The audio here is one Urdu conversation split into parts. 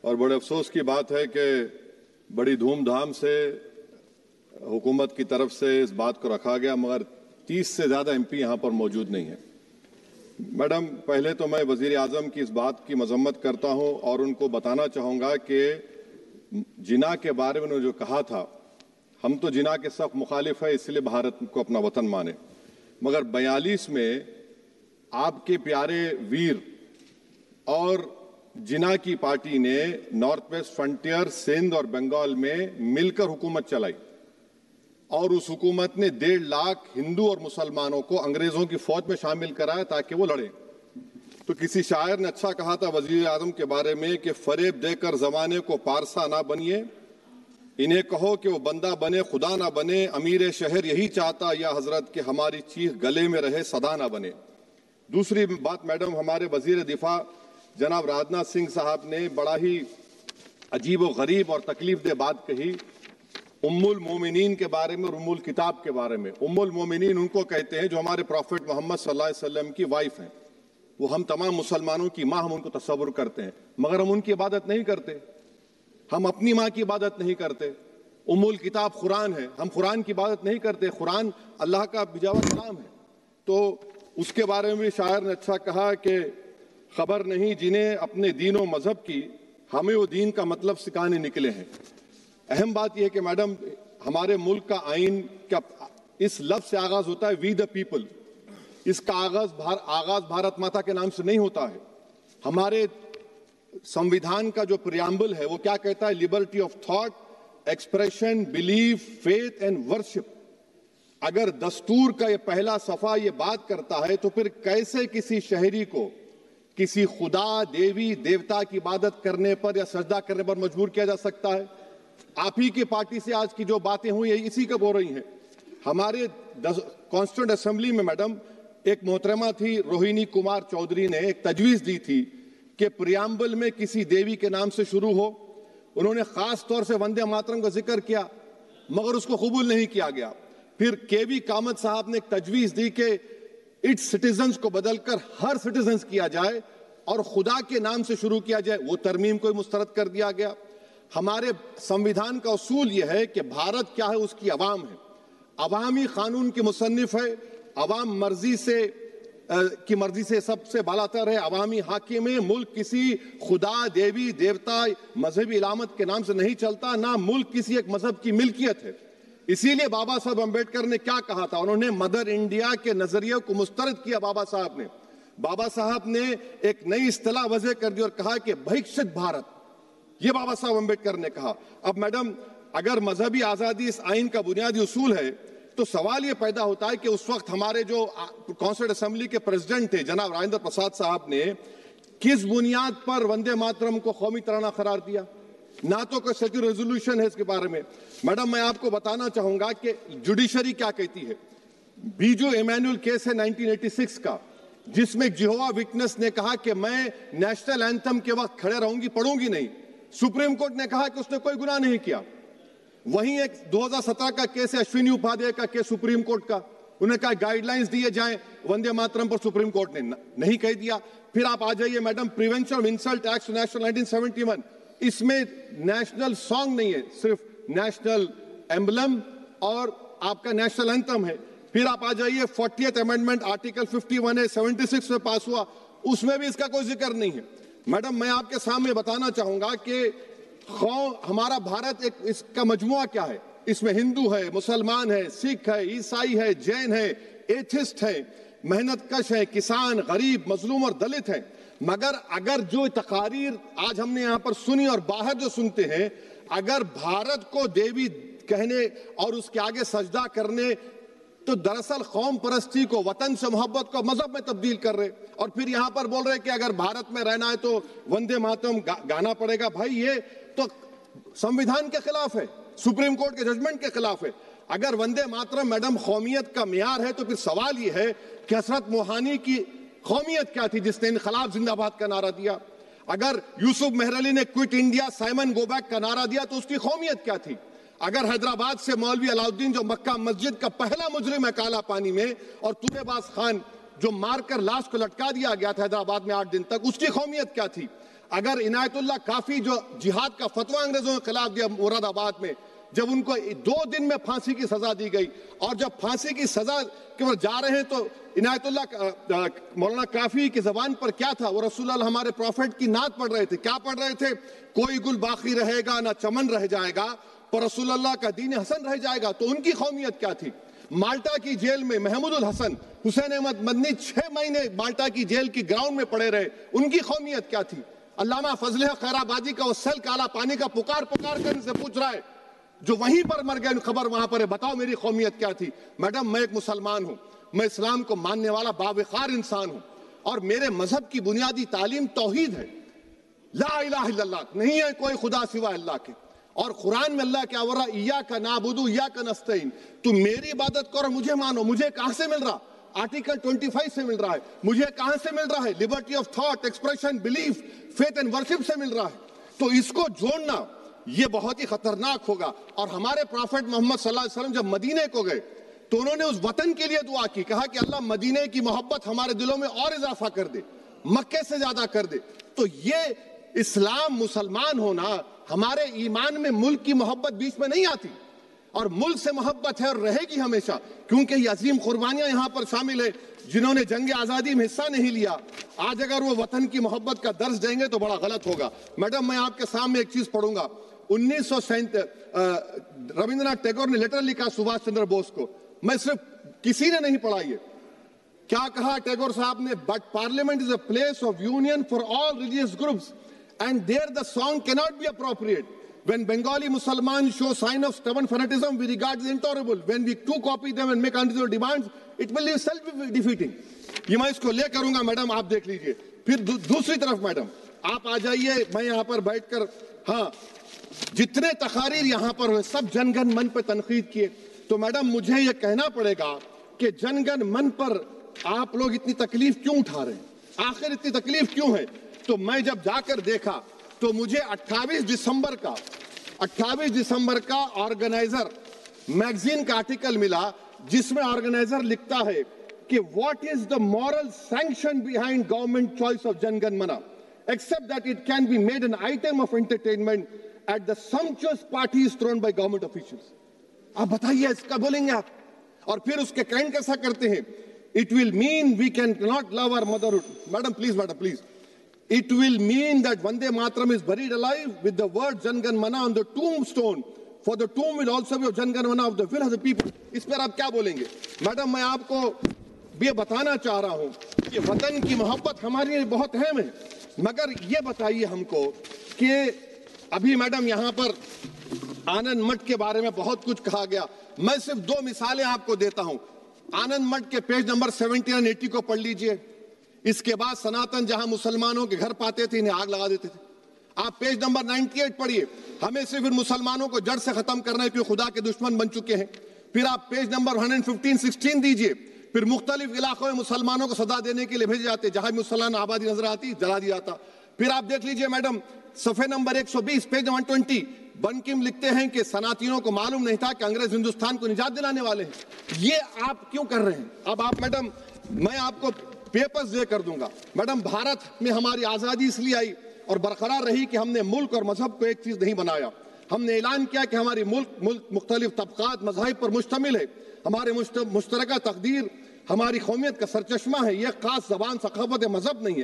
اور بڑے افسوس کی بات ہے کہ بڑی دھوم دھام سے حکومت کی طرف سے اس بات کو رکھا گیا، مگر 30 سے زیادہ ایم پی یہاں پر موجود نہیں ہیں۔ میڈم، پہلے تو میں وزیر اعظم کی اس بات کی مذمت کرتا ہوں اور ان کو بتانا چاہوں گا کہ جناح کے بارے میں انہوں نے جو کہا تھا، ہم تو جناح کے سخت مخالف ہیں، اس لیے بھارت کو اپنا وطن مانے، مگر 42 میں آپ کے پیارے ویر اور جناح کی پارٹی نے نارتھ ویسٹ فرنٹیئر، سندھ اور بنگال میں مل کر حکومت چلائی، اور اس حکومت نے 1.5 لاکھ ہندو اور مسلمانوں کو انگریزوں کی فوج میں شامل کرایا تاکہ وہ لڑیں۔ تو کسی شاعر نے اچھا کہا تھا وزیر اعظم کے بارے میں کہ فریب دے کر زمانے کو پارسا نہ بنیے، انہیں کہو کہ وہ بندہ بنے خدا نہ بنے، امیر شہر یہی چاہتا یا حضرت کہ ہماری چیخ گلے میں رہے صدا نہ بنے۔ دوسری بات میڈم، ہمارے وزیر دفاع جناب راجناتھ سنگھ صاحب نے بڑا ہی عجیب و غریب اور تکلیف دہ بات کہی ام المومنین کے بارے میں اور ام الکتاب کے بارے میں۔ ام المومنین ان کو کہتے ہیں جو ہمارے پروفٹ محمد صلی اللہ علیہ وسلم کی وائف ہیں، وہ ہم تمام مسلمانوں کی ماں، ہم ان کو تصور کرتے ہیں، مگر ہم ان کی عبادت نہیں کرتے، ہم اپنی ماں کی عبادت نہیں کرتے۔ ام الکتاب قرآن ہے، ہم قرآن کی عبادت نہیں کرتے، قرآن اللہ کا بھیجا ہوا کلام ہے۔ تو اس کے بارے میں شاعر نے اچھا کہا کہ خبر نہیں جنہیں اپنے دین و مذہب کی، ہمیں وہ دین کا مطلب سکھانے نکلے ہیں۔ اہم بات یہ ہے کہ میڈم، ہمارے ملک کا آئین کا اس لفظ سے آغاز ہوتا ہے وی دا پیپل، اس کا آغاز بھارت ماتا کے نام سے نہیں ہوتا ہے۔ ہمارے سمویدھان کا جو پریامبل ہے وہ کیا کہتا ہے؟ Liberty of thought, expression, belief, faith and worship. اگر دستور کا یہ پہلا صفحہ یہ بات کرتا ہے تو پھر کیسے کسی شہری کو کسی خدا، دیوی، دیوتا کی عبادت کرنے پر یا سجدہ کرنے پر مجبور کیا جا سکتا ہے؟ آپ ہی کی پارٹی سے آج کی جو باتیں ہوئی ہیں اسی کا بول رہی ہیں۔ ہمارے کانسٹیٹیوئنٹ اسمبلی میں میڈم ایک محترمہ تھی روہنی کمار چودھری نے ایک تجویز دی تھی کہ پریامبل میں کسی دیوی کے نام سے شروع ہو۔ انہوں نے خاص طور سے وندے ماترم کا ذکر کیا، مگر اس کو قبول نہیں کیا گیا۔ پھر کے وی کامت صاحب نے ایک تجویز دی کہ اٹس سٹیزنز کو بدل کر ہر سٹیزنز کیا جائے اور خدا کے نام سے شروع کیا جائے، وہ ترمیم کو مسترد کر دیا گیا۔ ہمارے سمویدھان کا اصول یہ ہے کہ بھارت کیا ہے؟ اس کی عوام ہے، عوامی قانون کی مصنف ہے، عوام کی مرضی سے سب سے بالاتر ہے، عوامی حاکم ہے۔ ملک کسی خدا، دیوی، دیوتا، مذہبی علامت کے نام سے نہیں چلتا، نہ ملک کسی ایک مذہب کی ملکیت ہے۔ اسی لیے بابا صاحب امبیڈکر نے کیا کہا تھا؟ انہوں نے مدر انڈیا کے نظریے کو مسترد کیا۔ بابا صاحب نے ایک نئی اصطلاح وضع کر دی اور کہا کہ بھکشت بھارت، یہ بابا صاحب امبیڈکر نے کہا۔ اب میڈم، اگر مذہبی آزادی اس آئین کا بنیادی اصول ہے تو سوال یہ پیدا ہوتا ہے کہ اس وقت ہمارے جو کانسٹیٹیوئنٹ اسمبلی کے پریزیڈنٹ تھے جناب راجندر پرساد صاحب نے کس بنیاد پر وندے ماترم کو قومی ترانہ قرار دیا؟ نہ تو کوئی سیکولر ریزولوشن ہے اس کے بارے میں۔ میڈم، میں آپ کو بتانا چاہوں گا کہ جوڈیشری کیا کہتی ہے۔ بیجو ایمینول کیس ہے 1986 کا، جس میں جیہوا وٹنس نے کہا کہ میں نیشنل اینتھم کے وقت کھڑے رہوں گی، پڑھوں گی نہیں۔ سپریم کورٹ نے کہا کہ اس نے کوئی گناہ نہیں کیا۔ وہیں ایک 2017 کا کیس ہے اشونی اپادھیائے کا کیس سپریم کورٹ کا، انہوں نے کہا گائیڈ لائنز دیے جائیں وندے ماترم پر، سپریم کورٹ نے نہیں کہہ دیا۔ پھر آپ آ جائیے madam, prevention of insult act national 1971، اس میں نیشنل سانگ نہیں ہے، صرف نیشنل ایمبلم اور آپ کا نیشنل اینتھم ہے۔ پھر آپ آ جائیے 40th امینڈمنٹ آرٹیکل 51 ہے، 76 میں پاس ہوا، اس میں بھی اس کا کوئی ذکر نہیں ہے۔ میڈم، میں آپ کے سامنے بتانا چاہوں گا کہ ہمارا بھارت ایک اس کا مجموعہ کیا ہے، اس میں ہندو ہے، مسلمان ہے، سکھ ہے، عیسائی ہے، جین ہے، ایتھسٹ ہے، محنت کش ہے، کسان، غریب، مظلوم اور دلت ہیں۔ مگر اگر جو تقاریر آج ہم نے یہاں پر سنی اور باہر جو سنتے ہیں، اگر بھارت کو دیوی کہنے اور اس کے آگے سجدہ کرنے تو دراصل قوم پرستی کو، وطن سے محبت کو مذہب میں تبدیل کر رہے، اور پھر یہاں پر بول رہے کہ اگر بھارت میں رہنا ہے تو وندے ماترم گانا پڑے گا۔ بھائی، یہ تو سمویدھان کے خلاف ہے، سپریم کورٹ کے ججمنٹ کے خلاف ہے۔ اگر وندے ماترم میڈم قومیت کا معیار ہے تو پھر سوال یہ ہے کہ حضرت موہانی کی قومیت کیا تھی جس نے انقلاب زندہ باد کا نعرہ دیا؟ اگر یوسف مہر علی نے quit India, Simon go back کا نعرہ دیا تو اس کی قومیت کیا تھی؟ اگر حیدرآباد سے مولوی علاؤالدین جو مکہ مسجد کا پہلا مجرم ہے کالا پانی میں، اور طوبے باز خان جو مار کر لاش کو لٹکا دیا گیا تھا حیدرآباد میں 8 دن تک، اس کی قومیت کیا تھی؟ اگر عنایت اللہ کافی جو جہاد کا فتویٰ انگریزوں کے خلاف دیا مراد آباد میں، جب ان کو 2 دن میں پھانسی کی سزا دی گئی، اور جب پھانسی کی سزا کے بعد جا رہے ہیں تو عنایت اللہ مولانا کافی کی زبان پر کیا تھا؟ وہ رسول اللہ ہمارے پروفیٹ کی نعت پڑھ رہے تھے. کیا پڑھ رہے تھے؟ کوئی گل باقی رہے گا نہ چمن رہ جائے گا، پر رسول اللہ کا دین حسن رہ جائے گا. تو ان کی قومیت کیا تھی؟ مالٹا کی جیل میں محمود الحسن، حسین احمد مدنی 6 مہینے مالٹا کی جیل کی گراؤنڈ میں پڑے رہے. ان کی قومیت کیا تھی؟ علامہ فضل حق خیر آبادی کا وہ سیل کالا پانی کا پکار کر ان سے پوچھ رہا ہے جو وہیں پر مر گئے، خبر وہاں پر ہے، بتاؤ میری قومیت کیا تھی؟ میڈم، میں ایک مسلمان ہوں، میں اسلام کو ماننے والا باوقار انسان ہوں، اور میرے مذہب کی بنیادی تعلیم توحید ہے. لا الہ الا اللہ، نہیں ہے کوئی خدا سوا اللہ کے. اور قرآن میں اللہ کیا بول رہا؟ ایاک نعبد و ایاک نستعین، تم میری عبادت کرو، مجھے مانو. مجھے کہاں سے مل رہا؟ آرٹیکل 25 سے مل رہا ہے. مجھے کہاں سے مل رہا ہے؟ Liberty of thought, expression, belief, faith and worship سے مل رہا ہے. تو اس کو جوڑنا یہ بہت ہی خطرناک ہوگا. اور ہمارے پروفیٹ محمد صلی اللہ علیہ وسلم جب مدینے کو گئے تو انہوں نے اس وطن کے لیے دعا کی، کہا کہ اللہ مدینے کی محبت ہمارے دلوں میں اور اضافہ کر دے، مکے سے زیادہ کر دے. تو یہ اسلام، مسلمان ہونا، ہمارے ایمان میں ملک کی محبت بیچ میں نہیں آتی، اور ملک سے محبت ہے اور رہے گی ہمیشہ، کیونکہ یہ عظیم قربانیاں یہاں پر شامل ہیں جنہوں نے جنگ آزادی میں حصہ نہیں لیا. آج اگر وہ وطن کی محبت کا درس دیں گے تو بڑا غلط ہوگا. میڈم، میں آپ کے سامنے ایک چیز پڑھوں گا. 1937 رابندر ناتھ ٹیگور نے لیٹر لکھا سبھاش چندر بوس کو. میں صرف کسی نے نہیں پڑھا یہ. کیا کہا ٹیگور صاحب نے؟ But parliament is a place of union for all religious groups and there the song cannot be appropriate. When Bengali Muslims show sign of stubborn fanatism, we regard it as intolerable. When we too copy them and make unreasonable demands, it will be self-defeating. یہ میں اس کو لے کروں گا میڈم، آپ دیکھ لیجئے. پھر دوسری طرف میڈم آپ آ جائیے. میں یہاں پر بیٹھ کر جتنے تقاریر یہاں پر ہوئے سب جن گن من پہ تنقید کیے. تو میڈم مجھے یہ کہنا پڑے گا کہ جن گن من پر آپ لوگ اتنی تکلیف کیوں اٹھا رہے ہیں؟ آخر اتنی تکلیف کیوں ہے؟ تو میں جب جا کر دیکھا تو مجھے 28 دسمبر کا آرگنائزر میگزین کا آرٹیکل ملا، جس میں آرگنائزر لکھتا ہے کہ what is the moral sanction behind government choice of Jan Gan Mana except that it can be made an item of entertainment at the sumptuous parties thrown by government officials. آپ بتائیے اس کا بولیں گے آپ؟ اور پھر اس کے کائنڈ کیسا کرتے ہیں؟ It will mean we cannot love our motherhood. Madam, please. It will mean that Vande Mataram is buried alive with the word Jan Gan Mana on the tombstone. For the tomb will also be of Jan Gan Mana of the will of the people. اس پر آپ کیا بولیں گے؟ میڈم میں آپ کو یہ بتانا چاہ رہا ہوں کہ وطن کی محبت ہمارے لیے بہت اہم ہے، مگر یہ بتائیے ہم کو کہ ابھی میڈم یہاں پر آنند مٹھ کے بارے میں بہت کچھ کہا گیا. میں صرف 2 مثالیں آپ کو دیتا ہوں. آنند مٹھ کے پیج نمبر 70 اور 80 کو پڑھ لیجئے. اس کے بعد سناتن جہاں مسلمانوں کے گھر پاتے تھے انہیں آگ لگا دیتے تھے. آپ پیج نمبر 98 پڑھیے. ہمیں صرف ان مسلمانوں کو جڑ سے ختم کرنا ہے کیونکہ خدا کے دشمن بن چکے ہیں. پھر آپ پیج نمبر 115-16 دیجئے. پھر مختلف علاقوں میں مسلمانوں کو سزا دینے کے لیے بھیجے جاتے، جہاں مسلمان آبادی نظر آتی جلا دیا جاتا. پھر آپ دیکھ لیجئے میڈم صفحے نمبر 120 پیج 120 بنکم لکھتے ہیں کہ صنعتیوں کو معلوم نہیں تھا کہ انگریز ہندوستان کو نجات دلانے والے ہیں. یہ آپ کیوں کر رہے ہیں؟ اب آپ میڈم میں آپ کو پیپرز دے کر دوں گا. میڈم بھارت میں ہماری آزادی اس لیے آئی اور برقرار رہی کہ ہم نے ملک اور مذہب کو ایک چیز نہیں بنایا. ہم نے اعلان کیا کہ ہماری ملک مختلف طبقات مذاہب پر مشتمل ہے. ہمارے مشترکہ تقدیر ہماری قومیت کا سرچشمہ ہے. یہ خاص زبان، ثقافت، مذہب نہیں ہے.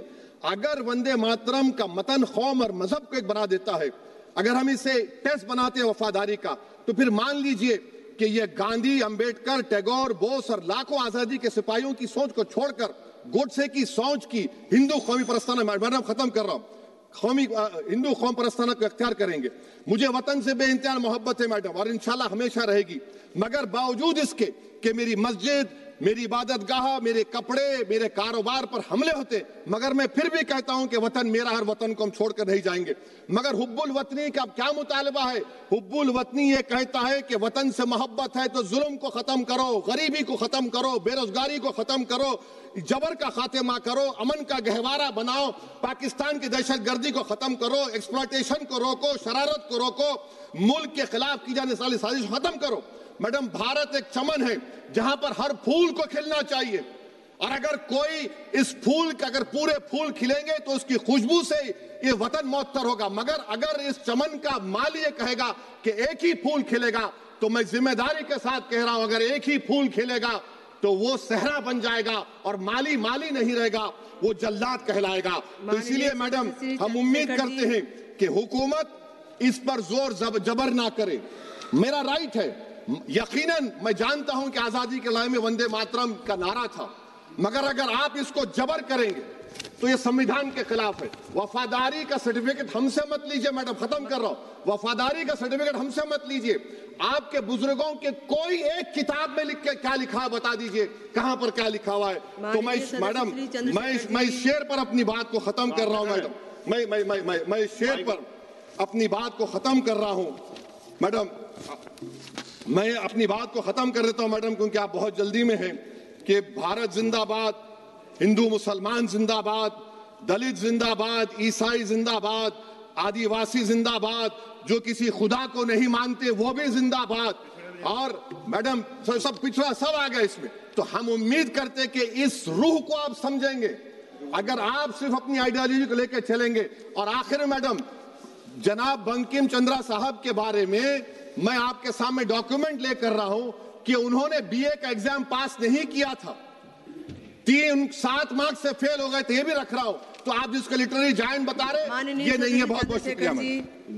اگر وندے ماترم کا متن قوم اور مذہب کو ایک بنا دیتا ہے، اگر ہم اسے ٹیسٹ بناتے ہیں وفاداری کا، تو پھر مان لیجئے کہ یہ گاندھی، امبیڈکر، ٹیگور، بوس اور لاکھوں آزادی کے سپاہیوں کی سوچ کو چھوڑ کر گوڈسے کی سوچ کی ہندو قومی پرستانہ، میں ختم کر رہا ہوں، ہندو قوم پرستانہ کو اختیار کریں گے. مجھے وطن سے بے انتہا محبت ہے میڈم، اور انشاءاللہ ہمیشہ رہے گی. مگر باوجود اس کے کہ میری مسجد، میری عبادت گاہ، میرے کپڑے، میرے کاروبار پر حملے ہوتے، مگر میں پھر بھی کہتا ہوں کہ وطن میرا، ہر وطن کو ہم چھوڑ کر نہیں جائیں گے. مگر حب الوطنی کا کیا مطالبہ ہے؟ حب الوطنی یہ کہتا ہے کہ وطن سے محبت ہے تو ظلم کو ختم کرو، غریبی کو ختم کرو، بے روزگاری کو ختم کرو، جبر کا خاتمہ کرو، امن کا گہوارہ بناؤ، پاکستان کی دہشت گردی کو ختم کرو، ایکسپلائٹیشن کو روکو، شرارت کو روکو، ملک کے خلاف کی جانے والی سازش ختم کرو. میڈم بھارت ایک چمن ہے جہاں پر ہر پھول کو کھلنا چاہیے، اور اگر کوئی اس پھول کا اگر پورے پھول کھلیں گے تو اس کی خوشبو سے یہ وطن معطر ہوگا، مگر اگر اس چمن کا مالی یہ کہے گا کہ ایک ہی پھول کھلے گا تو میں ذمہ داری کے ساتھ کہہ رہا ہوں اگر ایک ہی پھول کھلے گا تو وہ صحرا بن جائے گا اور مالی نہیں رہے گا، وہ جلات کہلائے گا۔ تو اسی لیے میڈم ہم امید کرتے ہیں کہ حکومت اس پر زور جبر نہ کرے۔ میرا رائٹ ہے، یقیناً میں جانتا ہوں کہ آزادی کے لڑائی میں وندے ماترم کا نعرہ تھا، مگر اگر آپ اس کو جبر کریں گے تو یہ سمویدھان کے خلاف ہے۔ وفاداری کا سرٹیفکیٹ ہم سے مت لیجئے، میڈم ختم کر رہا ہوں، وفاداری کا سرٹیفکیٹ ہم سے مت لیجئے۔ آپ کے بزرگوں کے کوئی ایک کتاب میں لکھ کے کیا لکھا ہے بتا دیجئے، کہاں پر کیا لکھا ہوا ہے۔ تو میڈم میں اس شعر پر اپنی بات کو ختم کر رہا ہوں میڈم، میں اس شعر پر اپنی بات کو ختم کر رہا ہوں میڈم، میں اپنی بات کو ختم کر دیتا ہوں میڈم، کیونکہ آپ بہت جلدی میں ہیں کہ بھارت زندہ باد، ہندو مسلمان زندہ باد، دلت زندہ باد، عیسائی زندہ باد، آدیواسی زندہ باد، جو کسی خدا کو نہیں مانتے وہ بھی زندہ باد، اور میڈم سب پچھڑا سب آ گیا اس میں۔ تو ہم امید کرتے کہ اس روح کو آپ سمجھیں گے اگر آپ صرف اپنی آئیڈیالوجی کو لے کے چلیں گے۔ اور آخر میں میڈم جناب بنکم چندرا صاحب کے بارے میں آپ کے سامنے ڈاکیومنٹ لے کر رہا ہوں کہ انہوں نے بی اے کا ایگزام پاس نہیں کیا تھا، 7 مارکس سے فیل ہو گئے تھے، یہ بھی رکھ رہا ہوں۔ تو آپ جس کو لٹریری جائنٹ بتا رہے یہ نہیں ہے۔ بہت بہت شکریہ۔